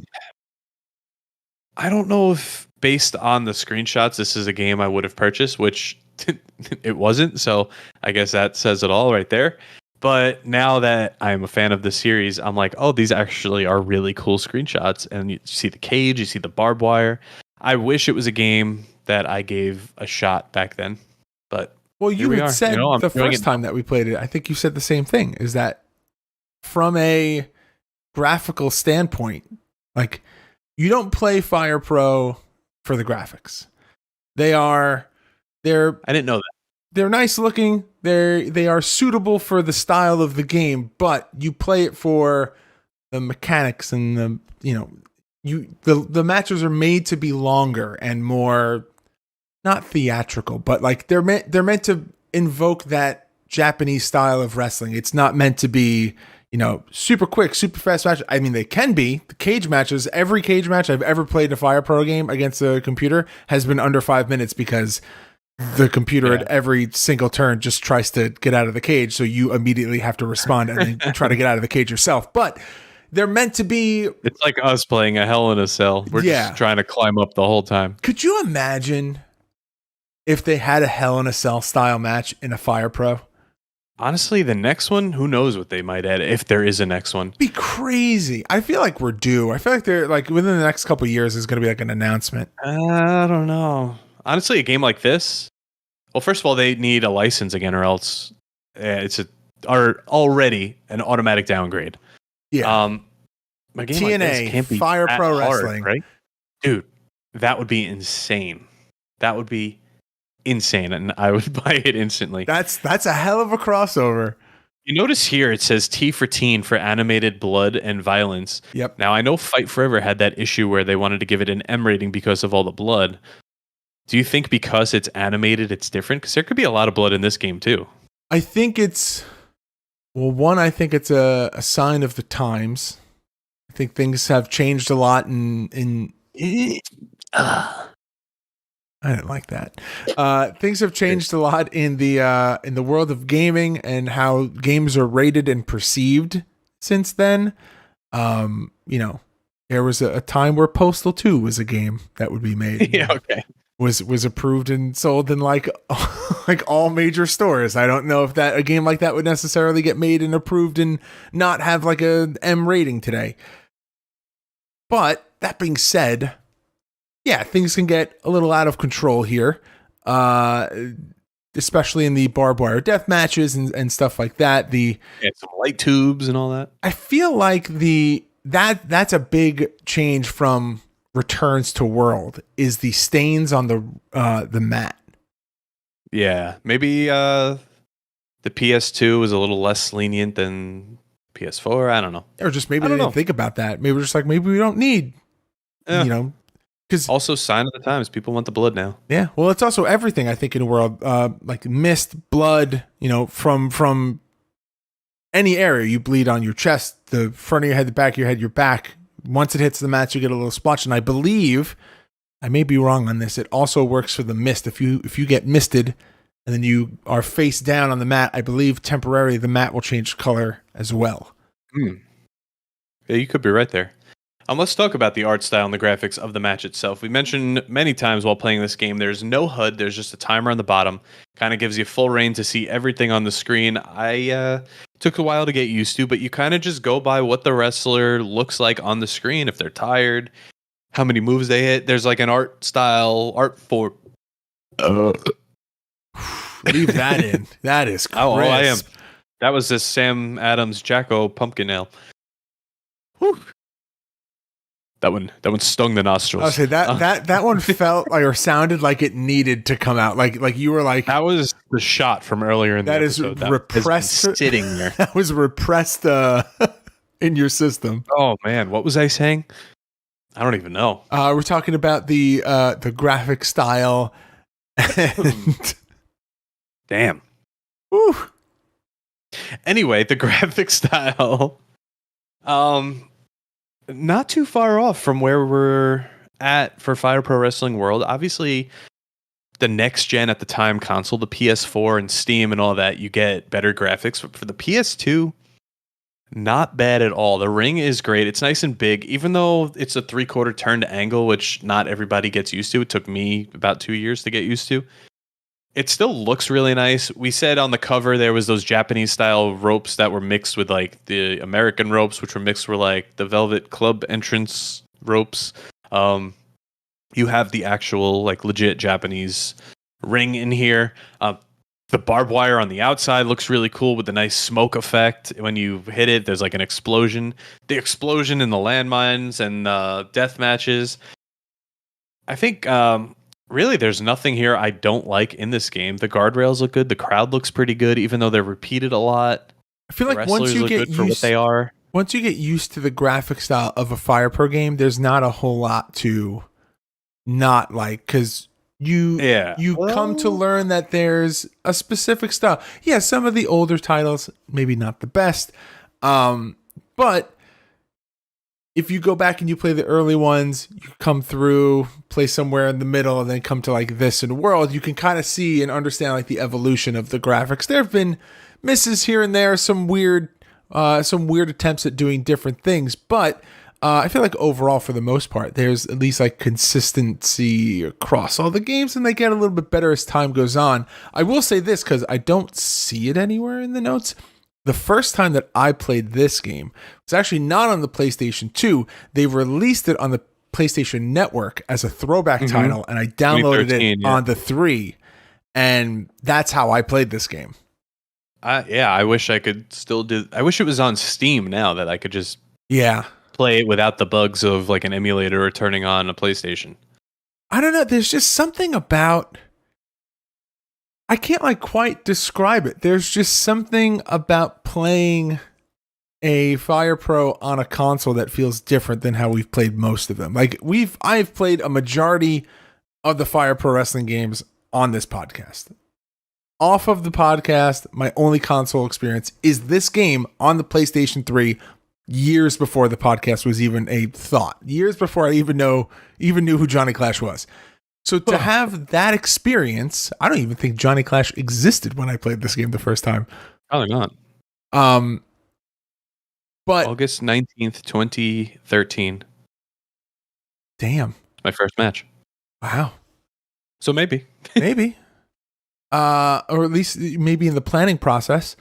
don't know if based on the screenshots, this is a game I would have purchased, which it wasn't. So I guess that says it all right there. But now that I'm a fan of the series, I'm like, oh, these actually are really cool screenshots. And you see the cage, you see the barbed wire. I wish it was a game that I gave a shot back then. But you had said the first time that we played it, I think you said the same thing, is that from a graphical standpoint, like you don't play Fire Pro for the graphics. I didn't know that. They're nice looking. They are suitable for the style of the game, but you play it for the mechanics and the matches are made to be longer and more not theatrical, but like they're meant to invoke that Japanese style of wrestling. It's not meant to be, super quick, super fast match. I mean, they can be. The cage matches, every cage match I've ever played in a Fire Pro game against a computer has been under 5 minutes because the computer at every single turn just tries to get out of the cage, so you immediately have to respond and then try to get out of the cage yourself. But they're meant to be... It's like us playing a Hell in a Cell. We're just trying to climb up the whole time. Could you imagine if they had a Hell in a Cell style match in a Fire Pro? Honestly, the next one, who knows what they might add if there is a next one. It'd be crazy. I feel like we're due. I feel like they're like within the next couple of years there's going to be like an announcement. I don't know. Honestly, a game like this, well, first of all, they need a license again, or else it's already an automatic downgrade. Yeah. A game TNA, like this can't be Fire Pro hard, Wrestling, right? Dude, that would be insane. That would be insane, and I would buy it instantly. That's a hell of a crossover. You notice here it says T for teen for animated blood and violence. Yep. Now I know Fight Forever had that issue where they wanted to give it an M rating because of all the blood. Do you think because it's animated it's different? Because there could be a lot of blood in this game too. I think it's I think it's a sign of the times. I think things have changed a lot in I didn't like that. Things have changed a lot in the world of gaming and how games are rated and perceived since then. There was a time where Postal 2 was a game that would be made. Yeah, okay. Was approved and sold in like all major stores. I don't know if a game like that would necessarily get made and approved and not have like a M rating today. But that being said, yeah, things can get a little out of control here, especially in the barbed wire death matches and stuff like that. Some light tubes and all that. I feel like that's a big change from Returns to World is the stains on the mat. Yeah, maybe the PS2 was a little less lenient than PS4. I don't know. Or just maybe they didn't think about that. Maybe we're just like, maybe we don't need, because also sign of the times. People want the blood now. Yeah. Well, it's also everything I think in the world, like mist, blood, from any area you bleed on your chest, the front of your head, the back of your head, your back. Once it hits the mat, you get a little splotch. And I believe, I may be wrong on this, it also works for the mist. If you get misted and then you are face down on the mat, I believe temporarily the mat will change color as well. Yeah, you could be right there. Let's talk about the art style and the graphics of the match itself. We mentioned many times while playing this game, there's no HUD. There's just a timer on the bottom. Kind of gives you full reign to see everything on the screen. I took a while to get used to, but you kind of just go by what the wrestler looks like on the screen. If they're tired, how many moves they hit. There's like an art for... Leave that in. That is crisp. Oh, I am. That was this Sam Adams Jacko pumpkin ale. Whew. That one stung the nostrils. I'll say that one felt like or sounded like it needed to come out. Like you were like, that was the shot from earlier in the episode. That is repressed, sitting there. That was repressed in your system. Oh man, what was I saying? I don't even know. We're talking about the graphic style. And damn. Whew. Anyway, the graphic style. Not too far off from where we're at for Fire Pro Wrestling World. Obviously, the next gen at the time console, the PS4 and Steam and all that, you get better graphics. But for the PS2, not bad at all. The ring is great. It's nice and big, even though it's a 3/4 turned angle, which not everybody gets used to. It took me about 2 years to get used to. It still looks really nice. We said on the cover there was those Japanese style ropes that were mixed with like the American ropes, which were mixed with like the Velvet Club entrance ropes. You have the actual like legit Japanese ring in here. The barbed wire on the outside looks really cool with the nice smoke effect. When you hit it, there's like an explosion. The explosion in the landmines and death matches. I think really, there's nothing here I don't like in this game. The guardrails look good. The crowd looks pretty good, even though they're repeated a lot. I feel like once you get used to the graphic style of a Fire Pro game, there's not a whole lot to not like, because you come to learn that there's a specific style. Yeah, some of the older titles, maybe not the best, but if you go back and you play the early ones, you come through, play somewhere in the middle, and then come to like this in World, you can kind of see and understand like the evolution of the graphics. There have been misses here and there, some weird attempts at doing different things, but I feel like overall, for the most part, there's at least like consistency across all the games, and they get a little bit better as time goes on. I will say this, because I don't see it anywhere in the notes. The first time that I played this game was actually not on the PlayStation 2. They released it on the PlayStation Network as a throwback title, and I downloaded it on the 3, and that's how I played this game. I wish I could still do. I wish it was on Steam now that I could just play it without the bugs of like an emulator or turning on a PlayStation. I don't know. There's just something about. I can't like quite describe it. There's just something about playing a Fire Pro on a console that feels different than how we've played most of them. Like I've played a majority of the Fire Pro Wrestling games on this podcast. Off of the podcast, my only console experience is this game on the PlayStation 3 years before the podcast was even a thought. Years before I even knew who Johnny Clash was. So to have that experience, I don't even think Johnny Clash existed when I played this game the first time. Probably not. But August 19th, 2013. Damn. My first match. Wow. So maybe. Maybe. Or at least maybe in the planning process.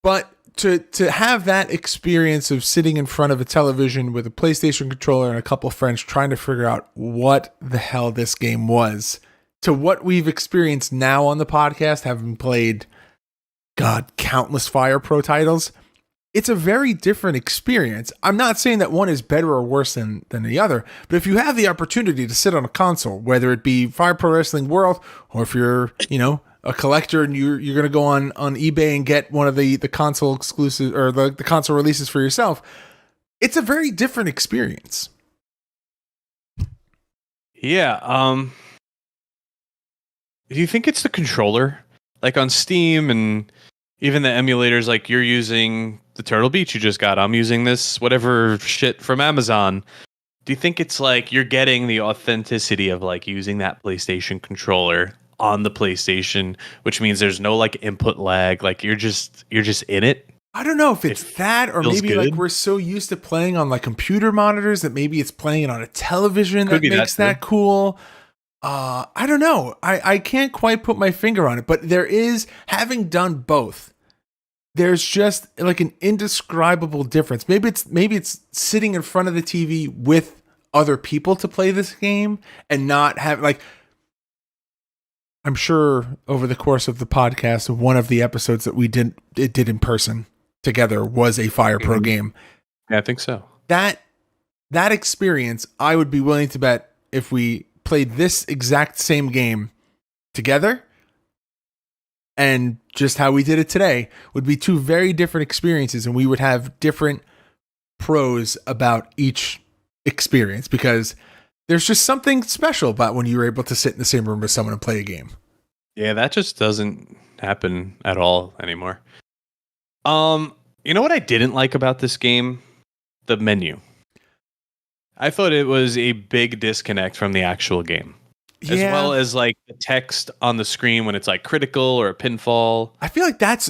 But to have that experience of sitting in front of a television with a PlayStation controller and a couple of friends trying to figure out what the hell this game was, to what we've experienced now on the podcast, having played, countless Fire Pro titles, it's a very different experience. I'm not saying that one is better or worse than the other, but if you have the opportunity to sit on a console, whether it be Fire Pro Wrestling World, or if you're, a collector and you're going to go on eBay and get one of the console exclusives or the console releases for yourself, it's a very different experience. Yeah. Do you think it's the controller? Like on Steam and even the emulators, like you're using the Turtle Beach you just got. I'm using this whatever shit from Amazon. Do you think it's like you're getting the authenticity of like using that PlayStation controller on the PlayStation, which means there's no like input lag, like you're just in it? I don't know if it's that, or maybe good. like we're so used to playing on like computer monitors that maybe it's playing it on a television that makes that cool. I don't know. I can't quite put my finger on it, but there is, having done both, there's just like an indescribable difference. Maybe it's sitting in front of the TV with other people to play this game and not have like, I'm sure over the course of the podcast, one of the episodes that we did in person together was a Fire Pro game. Yeah, I think so. That experience, I would be willing to bet if we played this exact same game together and just how we did it today, would be two very different experiences, and we would have different pros about each experience, because there's just something special about when you're able to sit in the same room with someone and play a game. Yeah, that just doesn't happen at all anymore. You know what I didn't like about this game? The menu. I thought it was a big disconnect from the actual game. As well as like the text on the screen when it's like critical or a pinfall. I feel like that's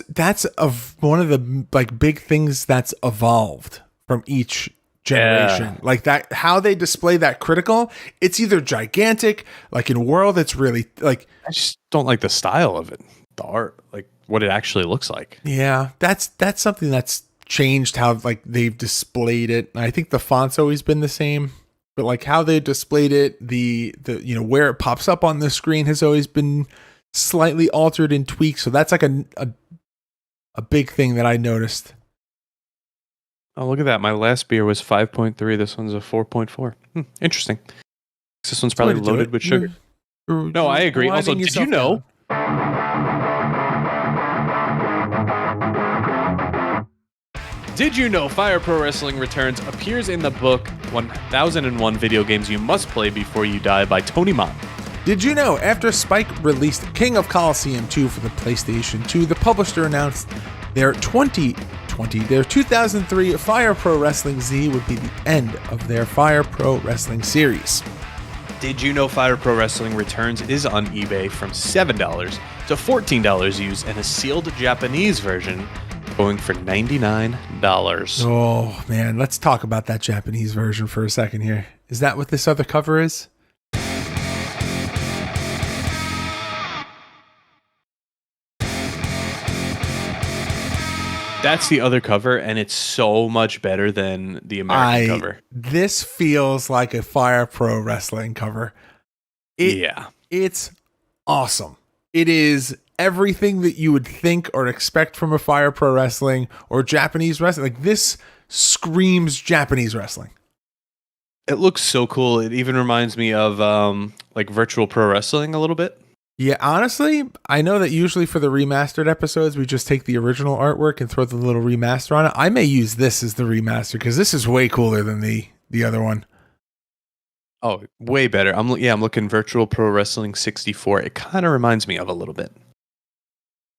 one of the like big things that's evolved from each generation. Yeah. Like that, how they display that critical, it's either gigantic, like in World, it's really like, I just don't like the style of it. The art, like what it actually looks like. Yeah, that's something that's changed how like they've displayed it. I think the font's always been the same, but like how they displayed it, the where it pops up on the screen has always been slightly altered and tweaked. So that's like a big thing that I noticed. Oh, look at that. My last beer was 5.3. This one's a 4.4. Interesting. This one's probably loaded with sugar. No, I agree. Also, did you know? Did you know Fire Pro Wrestling Returns appears in the book 1001 Video Games You Must Play Before You Die by Tony Mott? Did you know after Spike released King of Colosseum 2 for the PlayStation 2, the publisher announced their 2003 Fire Pro Wrestling Z would be the end of their Fire Pro Wrestling series? Did you know Fire Pro Wrestling Returns is on eBay from $7 to $14 used, and a sealed Japanese version going for $99? Oh, man. Let's talk about that Japanese version for a second here. Is that what this other cover is? That's the other cover, and it's so much better than the American cover. This feels like a Fire Pro Wrestling cover. It's awesome. It is everything that you would think or expect from a Fire Pro Wrestling or Japanese wrestling. Like, this screams Japanese wrestling. It looks so cool. It even reminds me of like Virtual Pro Wrestling a little bit. Yeah, honestly, I know that usually for the remastered episodes, we just take the original artwork and throw the little remaster on it. I may use this as the remaster because this is way cooler than the other one. Oh, way better. I'm looking Virtual Pro Wrestling 64. It kind of reminds me of a little bit.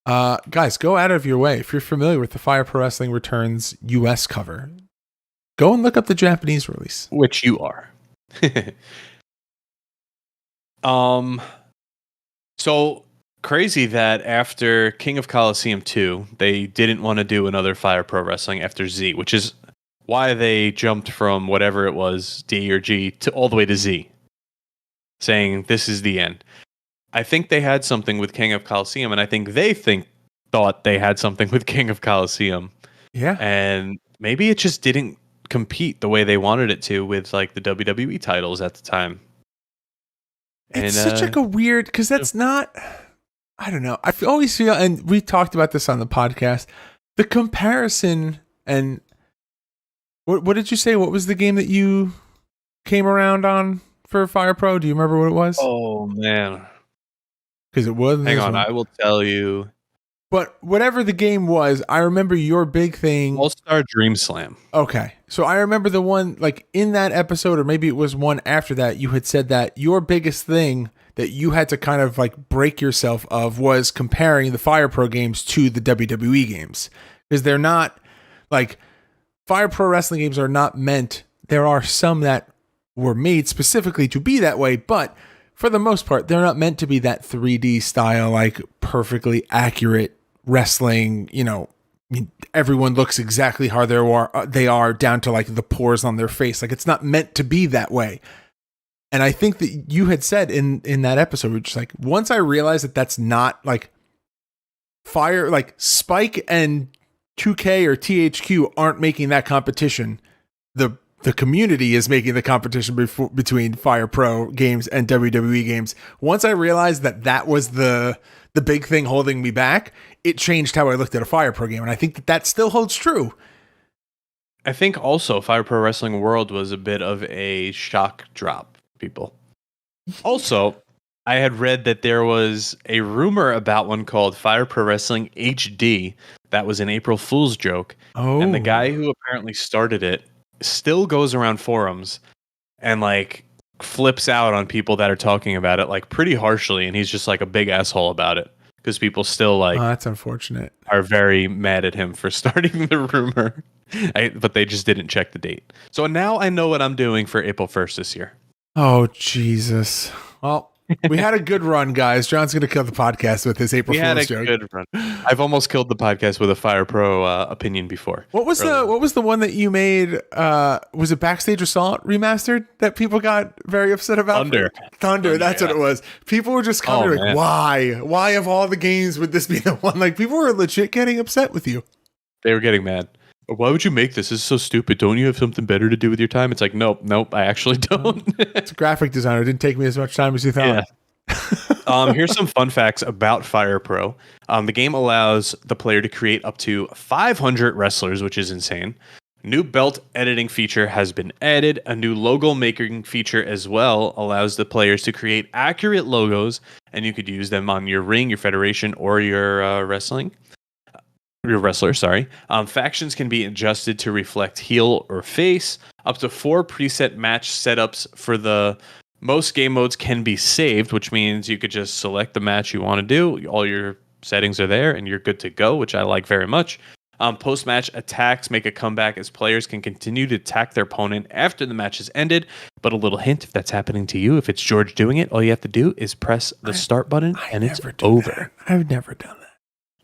Guys, go out of your way. If you're familiar with the Fire Pro Wrestling Returns US cover, go and look up the Japanese release. Which you are. So crazy that after King of Colosseum 2, they didn't want to do another Fire Pro Wrestling after Z, which is why they jumped from whatever it was, D or G, to all the way to Z, saying this is the end. I think they had something with King of Colosseum, and I think they thought they had something with King of Colosseum, Yeah. And maybe it just didn't compete the way they wanted it to with like the WWE titles at the time. It's such like a weird, because that's not, I don't know. Always feel, and we talked about this on the podcast, the comparison, and what did you say? What was the game that you came around on for Fire Pro? Do you remember what it was? Oh man. Because it wasn't. Hang on, I will tell you. But whatever the game was, I remember your big thing. All-Star Dream Slam. Okay. So I remember the one, like in that episode, or maybe it was one after that, you had said that your biggest thing that you had to kind of like break yourself of was comparing the Fire Pro games to the WWE games. Because they're not, like, Fire Pro Wrestling games are not meant, there are some that were made specifically to be that way, but for the most part, they're not meant to be that 3D style, like perfectly accurate wrestling, you know, everyone looks exactly how they are down to like the pores on their face. Like it's not meant to be that way. And I think that you had said in that episode, we're just like, once I realized that that's not like Fire, like Spike and 2K or THQ aren't making that competition. The community is making the competition between Fire Pro games and WWE games. Once I realized that was the big thing holding me back, it changed how I looked at a Fire Pro game. And I think that still holds true. I think also Fire Pro Wrestling World was a bit of a shock drop, people. Also, I had read that there was a rumor about one called Fire Pro Wrestling HD that was an April Fool's joke. Oh. And the guy who apparently started it still goes around forums and like flips out on people that are talking about it like pretty harshly, and he's just like a big asshole about it because people still like that's unfortunate, are very mad at him for starting the rumor. But they just didn't check the date. So now I know what I'm doing for April 1st this year. Oh Jesus. Well, we had a good run, guys. John's going to kill the podcast with his April Fool's joke. Good run. I've almost killed the podcast with a Fire Pro opinion before. What was the one that you made? Was it Backstage Assault Remastered that people got very upset about? Thunder. That's what it was. People were just coming like, why? Why of all the games would this be the one? Like people were legit getting upset with you. They were getting mad. Why would you make this? This is so stupid. Don't you have something better to do with your time? It's like, nope, I actually don't. It's a graphic designer. It didn't take me as much time as you thought. Yeah. Here's some fun facts about Fire Pro. The game allows the player to create up to 500 wrestlers, which is insane. New belt editing feature has been added. A new logo making feature as well allows the players to create accurate logos, and you could use them on your ring, your federation, or your wrestler. Factions can be adjusted to reflect heel or face. Up to 4 preset match setups for the most game modes can be saved, which means you could just select the match you want to do. All your settings are there and you're good to go, which I like very much. Post-match attacks make a comeback as players can continue to attack their opponent after the match has ended. But a little hint, if that's happening to you, if it's George doing it, all you have to do is press the start button and it's over. I've never done that.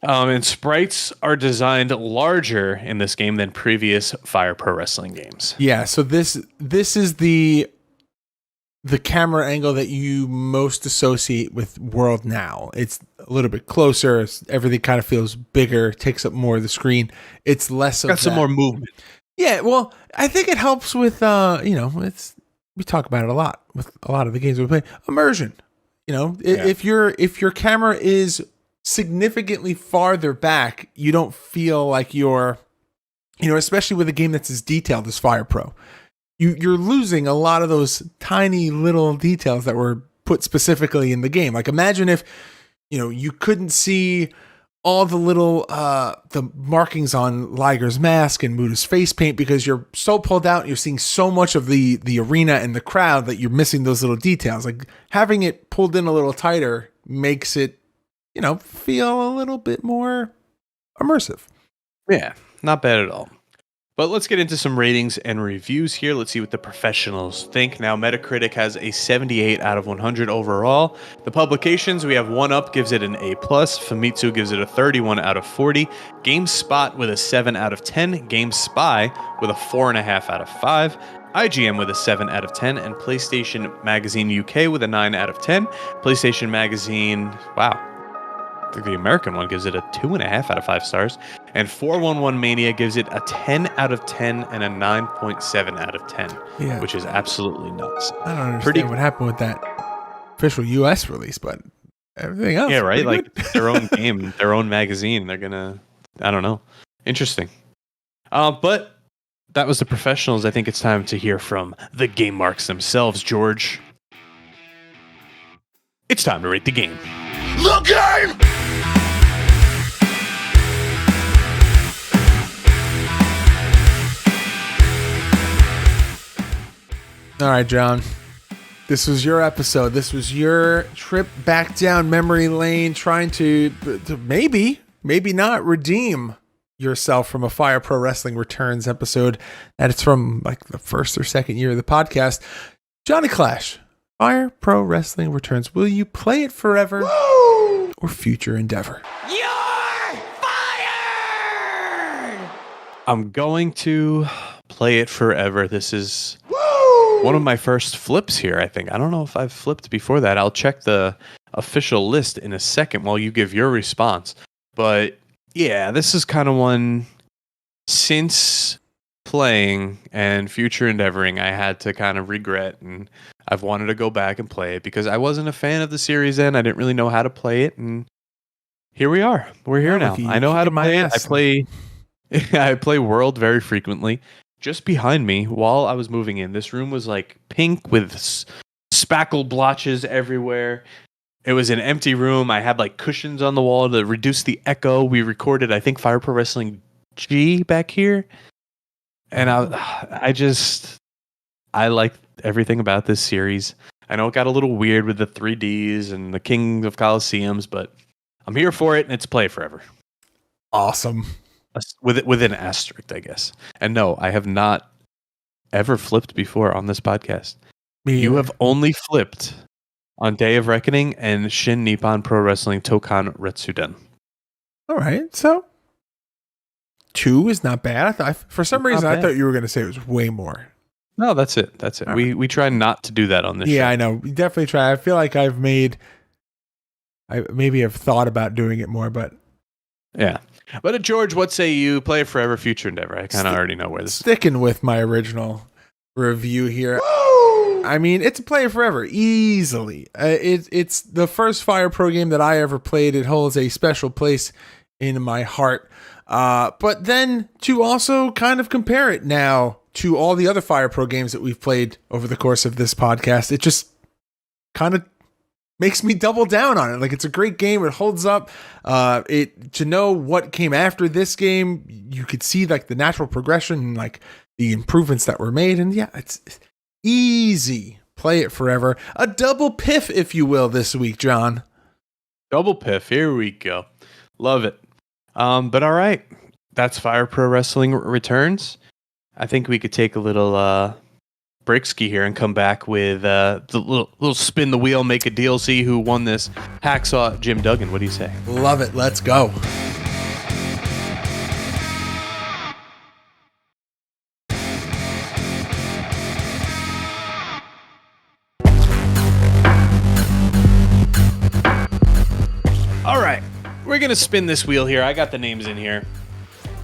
And sprites are designed larger in this game than previous Fire Pro Wrestling games. Yeah, so this is the camera angle that you most associate with World now. It's a little bit closer. Everything kind of feels bigger, takes up more of the screen. It's less of some more movement. Yeah, well, I think it helps with we talk about it a lot with a lot of the games we play. Immersion. If your camera is significantly farther back, you don't feel like you're, especially with a game that's as detailed as Fire Pro, you're losing a lot of those tiny little details that were put specifically in the game. Like imagine if, you couldn't see all the little, the markings on Liger's mask and Muda's face paint because you're so pulled out and you're seeing so much of the arena and the crowd that you're missing those little details. Like having it pulled in a little tighter makes it, feel a little bit more immersive. Yeah, not bad at all. But let's get into some ratings and reviews here. Let's see what the professionals think. Now, Metacritic has a 78 out of 100 overall. The publications, we have 1UP gives it an A+, Famitsu gives it a 31 out of 40, GameSpot with a 7 out of 10, GameSpy with a 4.5 out of 5, IGN with a 7 out of 10, and PlayStation Magazine UK with a 9 out of 10. PlayStation Magazine, wow. the American one gives it a 2.5 out of 5 stars, and 411 Mania gives it a 10 out of 10 and a 9.7 out of 10, which is absolutely nuts. I don't understand what happened with that official U.S. release, but everything else, yeah, right. Like their own game, their own magazine. They're gonna, I don't know, interesting. But that was the professionals. I think it's time to hear from the game marks themselves, George. It's time to rate the game. The game! All right, John. This was your episode. This was your trip back down memory lane, trying to maybe not redeem yourself from a Fire Pro Wrestling Returns episode that it's from like the first or second year of the podcast. Johnny Clash, Fire Pro Wrestling Returns. Will you play it forever or future endeavor? You're fired! I'm going to play it forever. This is one of my first flips here, I think. I don't know if I've flipped before that. I'll check the official list in a second while you give your response. But yeah, this is kind of one since playing and future endeavoring I had to kind of regret, and I've wanted to go back and play it because I wasn't a fan of the series then. I didn't really know how to play it, and here we are. We're here now. I know how to play it. I play World very frequently. Just behind me, while I was moving in, this room was like pink with spackle blotches everywhere. It was an empty room. I had like cushions on the wall to reduce the echo. We recorded, I think, Fire Pro Wrestling G back here. And I liked everything about this series. I know it got a little weird with the 3Ds and the King of Coliseums, but I'm here for it, and it's play forever. Awesome. With an asterisk, I guess. And no, I have not ever flipped before on this podcast. You have only flipped on Day of Reckoning and Shin Nippon Pro Wrestling Tokan Retsuden. All right, so 2 is not bad. For some reason, I thought you were going to say it was way more. No, that's it. That's it. We try not to do that on this show. Yeah, I know. We definitely try. I feel like I maybe have thought about doing it more, but yeah. But George, what say you? Play it forever, future endeavor. I kind of already know where this is. Sticking with my original review here. I mean, it's a play it forever, easily. It's the first Fire Pro game that I ever played. It holds a special place in my heart. But then to also kind of compare it now to all the other Fire Pro games that we've played over the course of this podcast, it just kind of makes me double down on it. Like, it's a great game. It holds up. To know what came after this game, you could see like the natural progression and like the improvements that were made. And yeah, it's easy. Play it forever. A double piff, if you will, this week, John. Double piff. Here we go. Love it. But all right. That's Fire Pro Wrestling Returns. I think we could take a little break ski here and come back with the little spin the wheel, make a deal, see who won this. Hacksaw Jim Duggan. What do you say? Love it. Let's go. All right. We're going to spin this wheel here. I got the names in here.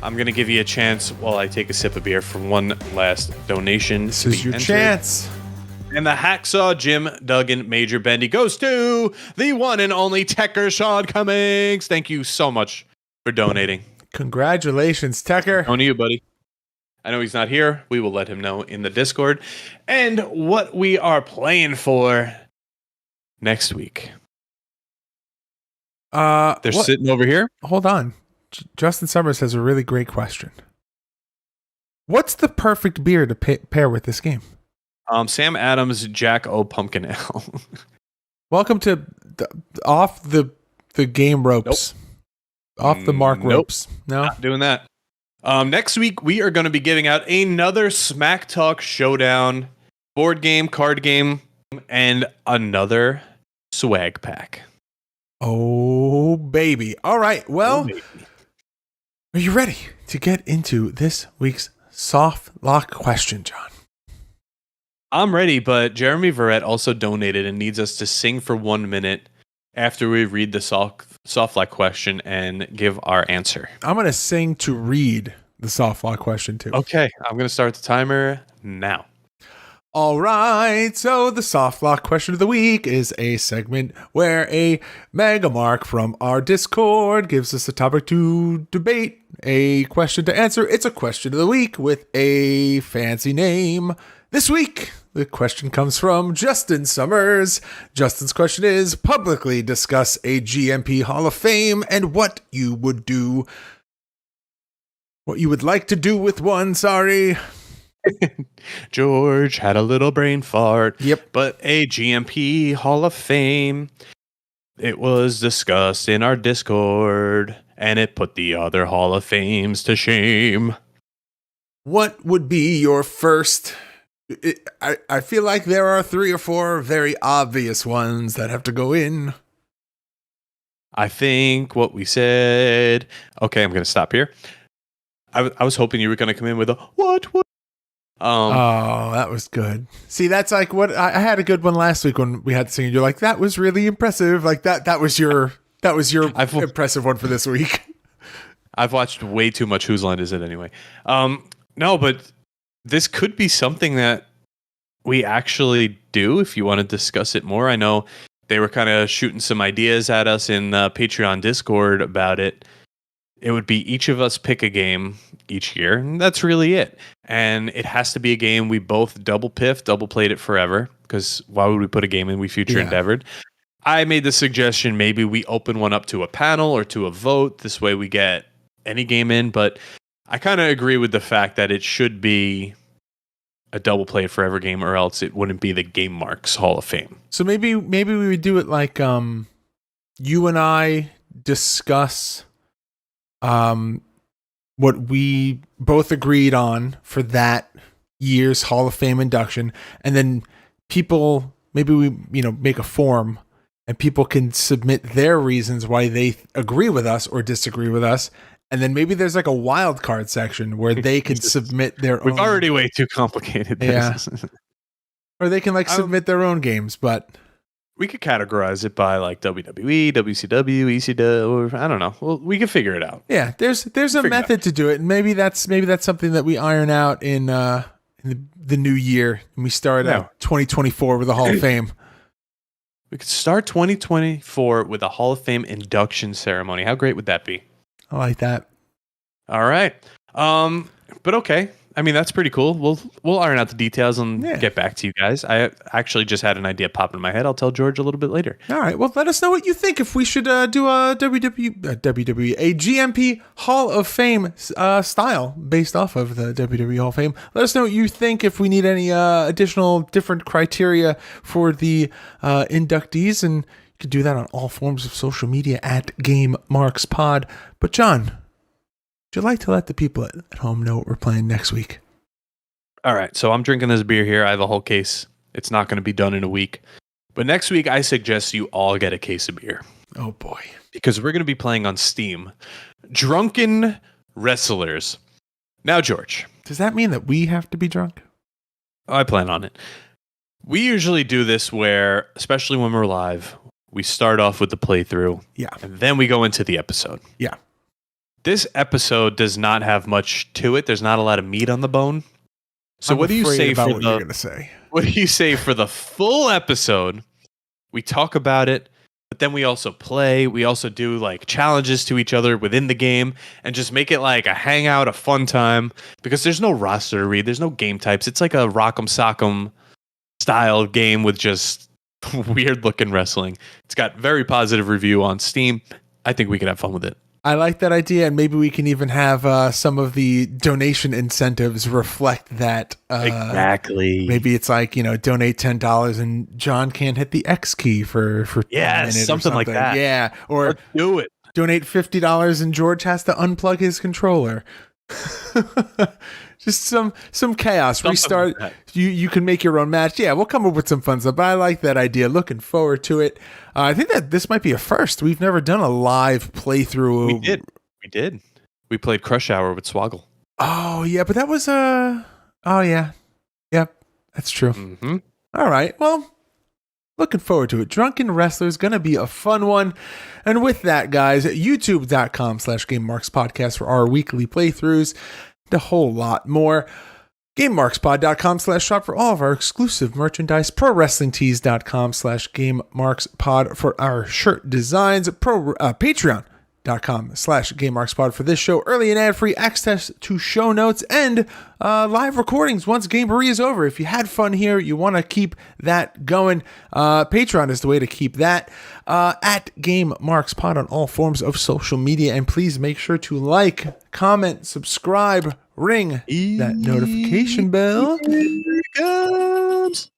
I'm going to give you a chance while I take a sip of beer for one last donation. This is your chance. And the Hacksaw Jim Duggan Major Bendy goes to the one and only Tecker Sean Cummings. Thank you so much for donating. Congratulations, Tecker. On to you, buddy. I know he's not here. We will let him know in the Discord. And what we are playing for next week. They're sitting over here. Hold on. Justin Summers has a really great question. What's the perfect beer to pair with this game? Sam Adams Jack O Pumpkin Ale. Welcome to off the game ropes. Nope. Off the mark ropes. No, not doing that. Next week we are going to be giving out another Smack Talk Showdown board game, card game, and another swag pack. Oh baby! All right. Well, are you ready to get into this week's soft lock question, John? I'm ready, but Jeremy Verrett also donated and needs us to sing for 1 minute after we read the soft lock question and give our answer. I'm going to sing to read the soft lock question too. Okay, I'm going to start the timer now. All right, so the soft lock question of the week is a segment where a megamark from our Discord gives us a topic to debate, a question to answer. It's a question of the week with a fancy name. This week, the question comes from Justin Summers. Justin's question is, publicly discuss a GMP Hall of Fame and what you would like to do with one, sorry. George had a little brain fart. Yep. But a GMP Hall of Fame, it was discussed in our Discord, and it put the other Hall of Fames to shame. What would be your first? I feel like there are 3 or 4 very obvious ones that have to go in. I think what we said. Okay, I'm going to stop here. I was hoping you were going to come in with a what? Oh, that was good. See, that's like what I had a good one last week when we had to sing. You're like, that was really impressive. Like that was your impressive one for this week. I've watched way too much Whose Line Is It anyway. No, but this could be something that we actually do if you want to discuss it more. I know they were kind of shooting some ideas at us in Patreon Discord about it. It would be each of us pick a game each year, and that's really it. And it has to be a game we both double played it forever, because why would we put a game in we future endeavored? I made the suggestion maybe we open one up to a panel or to a vote. This way we get any game in, but I kind of agree with the fact that it should be a double play it forever game, or else it wouldn't be the Game Marks Hall of Fame. So maybe we would do it like you and I discuss what we both agreed on for that year's Hall of Fame induction, and then people, maybe we make a form and people can submit their reasons why they agree with us or disagree with us, and then maybe there's like a wild card section where they can submit their own. We've already way too complicated this. Yeah. Or they can submit their own games, but we could categorize it by like WWE, WCW, ECW, or I don't know. Well, we can figure it out. Yeah, there's a method to do it, and maybe that's something that we iron out in the new year, and we start out 2024 with a Hall of Fame. We could start 2024 with a Hall of Fame induction ceremony. How great would that be? I like that. All right. But okay. I mean, that's pretty cool. We'll iron out the details and get back to you guys. I actually just had an idea pop in my head. I'll tell George a little bit later. All right. Well, let us know what you think if we should do a WWE, a GMP Hall of Fame style based off of the WWE Hall of Fame. Let us know what you think if we need any additional different criteria for the inductees, and you can do that on all forms of social media at GameMarksPod. But John, would you like to let the people at home know what we're playing next week? All right, so I'm drinking this beer here. I have a whole case. It's not going to be done in a week. But next week, I suggest you all get a case of beer. Oh, boy. Because we're going to be playing on Steam. Drunken Wrestlers. Now, George. Does that mean that we have to be drunk? I plan on it. We usually do this where, especially when we're live, we start off with the playthrough. Yeah. And then we go into the episode. Yeah. This episode does not have much to it. There's not a lot of meat on the bone. So what do you say for what you're gonna say? What do you say for the full episode? We talk about it, but then we also play. We also do like challenges to each other within the game and just make it like a hangout, a fun time, because there's no roster to read. There's no game types. It's like a Rock'em Sock'em style game with just weird looking wrestling. It's got very positive review on Steam. I think we could have fun with it. I like that idea, and maybe we can even have some of the donation incentives reflect that. Exactly. Maybe it's like, donate $10 and John can't hit the X key for something like that. Yeah, or let's do it. Donate $50 and George has to unplug his controller. Just some chaos. Something restart. Like you can make your own match. Yeah, we'll come up with some fun stuff. But I like that idea. Looking forward to it. I think that this might be a first. We've never done a live playthrough. We did. We played Crush Hour with Swoggle. Oh yeah, but that was oh yeah, yep, that's true. Mm-hmm. All right. Well, Looking forward to it. Drunken Wrestler is going to be a fun one. And with that, guys, youtube.com/GameMarksPodcast for our weekly playthroughs, and a whole lot more. GameMarksPod.com/shop for all of our exclusive merchandise. ProWrestlingTees.com/GameMarksPod for our shirt designs. Patreon.com/GameMarksPod for this show. Early and ad-free access to show notes and live recordings once Gameboree is over. If you had fun here, you want to keep that going, Patreon is the way to keep that. At GameMarksPod on all forms of social media. And please make sure to like, comment, subscribe, ring that notification bell. Here it comes.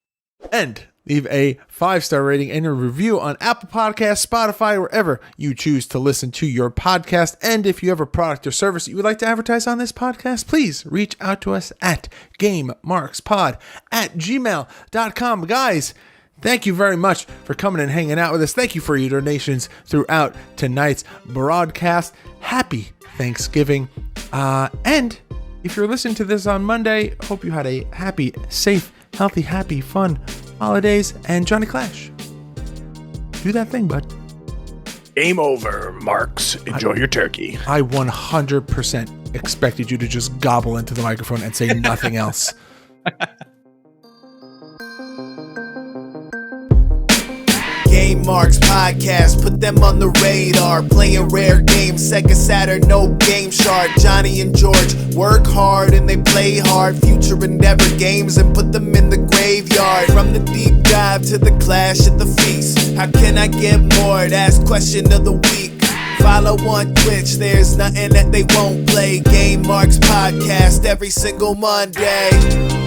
And leave a 5-star rating and a review on Apple Podcasts, Spotify, wherever you choose to listen to your podcast. And if you have a product or service that you would like to advertise on this podcast, please reach out to us at GameMarksPod@gmail.com. Guys, thank you very much for coming and hanging out with us. Thank you for your donations throughout tonight's broadcast. Happy Thanksgiving. And if you're listening to this on Monday, hope you had a happy, safe, healthy, happy, fun holidays. And Johnny Clash, do that thing, bud. Game over, Marks. Enjoy your turkey. I 100% expected you to just gobble into the microphone and say nothing else. Game Marks Podcast, put them on the radar. Playing rare games, Sega Saturn, no Game Shark. Johnny and George work hard and they play hard. Future endeavor games and put them in the graveyard. From the deep dive to the clash at the feast. How can I get more? That's question of the week. Follow on Twitch, there's nothing that they won't play. Game Marks Podcast every single Monday.